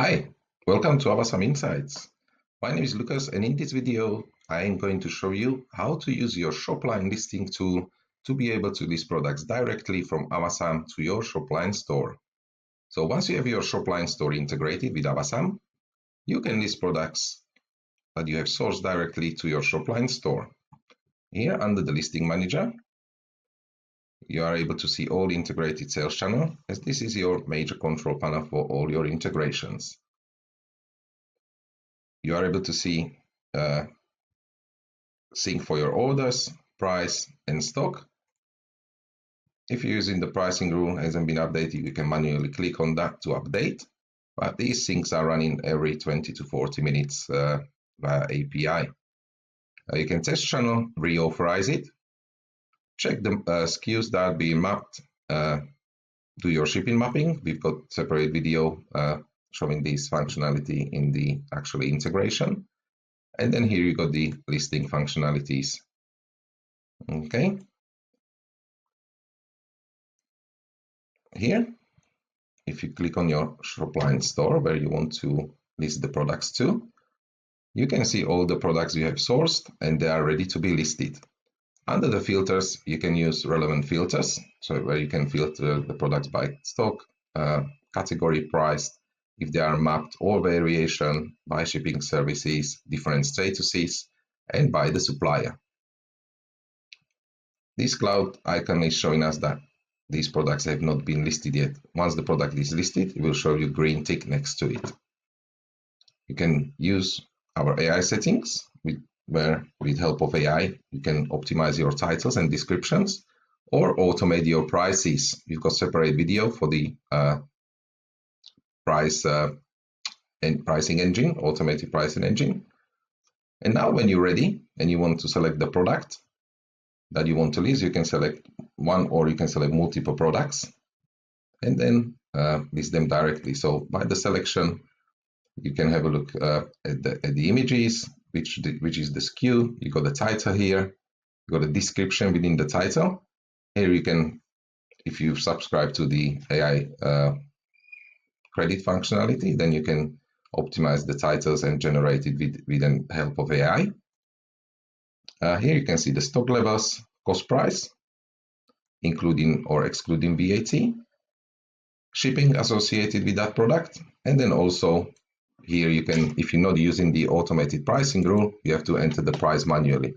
Hi, welcome to Avasam Insights. My name is Lucas, and in this video, I am going to show you how to use your Shopline listing tool to be able to list products directly from Avasam to your Shopline store. So once you have your Shopline store integrated with Avasam, you can list products that you have sourced directly to your Shopline store. Here under the Listing Manager, you are able to see all integrated sales channels, as this is your major control panel for all your integrations. You are able to see sync for your orders, price, and stock. If you're using the pricing rule hasn't been updated, you can manually click on that to update. But these syncs are running every 20 to 40 minutes via API. You can test channel, reauthorize it, check the SKUs that are being mapped, do your shipping mapping. We've got separate video showing this functionality in the actual integration. And then here you got the listing functionalities. Okay. Here, if you click on your Shopline store where you want to list the products to, you can see all the products you have sourced and they are ready to be listed. Under the filters, you can use relevant filters, so where you can filter the products by stock, category, price, if they are mapped or variation, by shipping services, different statuses, and by the supplier. This cloud icon is showing us that these products have not been listed yet. Once the product is listed, it will show you green tick next to it. You can use our AI settings, where with help of AI, you can optimize your titles and descriptions or automate your prices. You've got separate video for the price and pricing engine, automated pricing engine. And now when you're ready and you want to select the product that you want to list, you can select one or you can select multiple products and then list them directly. So by the selection, you can have a look at the images, which is the SKU. You got the title here, you got a description within the title. Here you can, if you subscribe to the AI credit functionality, then you can optimize the titles and generate it with the help of AI. Here you can see the stock levels, cost price, including or excluding VAT, shipping associated with that product, and then also here you can, if you're not using the automated pricing rule, you have to enter the price manually.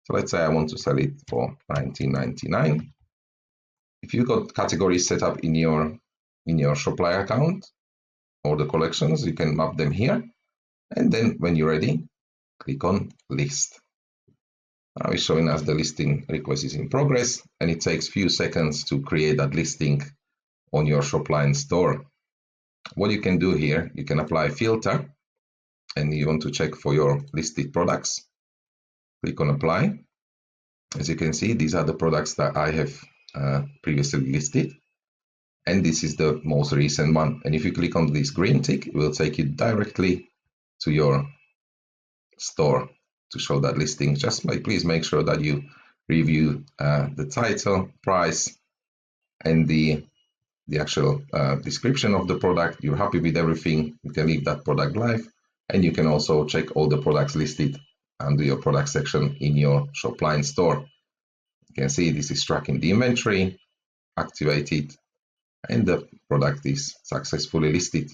So let's say I want to sell it for $19.99. If you've got categories set up in your Shopline account or the collections, you can map them here. And then when you're ready, click on list. Now it's showing us the listing request is in progress, and it takes few seconds to create that listing on your Shopline store. What you can do here, you can apply a filter, and you want to check for your listed products. Click on apply. As you can see, these are the products that I have previously listed, and this is the most recent one. And if you click on this green tick, it will take you directly to your store to show that listing. Just please make sure that you review the title, price, and the actual description of the product. You're happy with everything, you can leave that product live, and you can also check all the products listed under your product section in your Shopline store. You can see this is tracking the inventory, activated, and the product is successfully listed.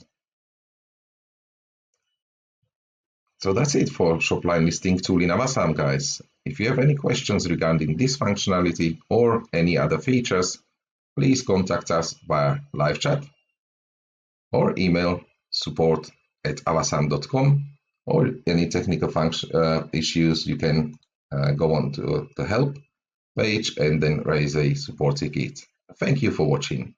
So that's it for Shopline listing tool in Avasam, guys. If you have any questions regarding this functionality or any other features, please contact us via live chat or email support@avasam.com, or any technical issues, you can go on to the help page and then raise a support ticket. Thank you for watching.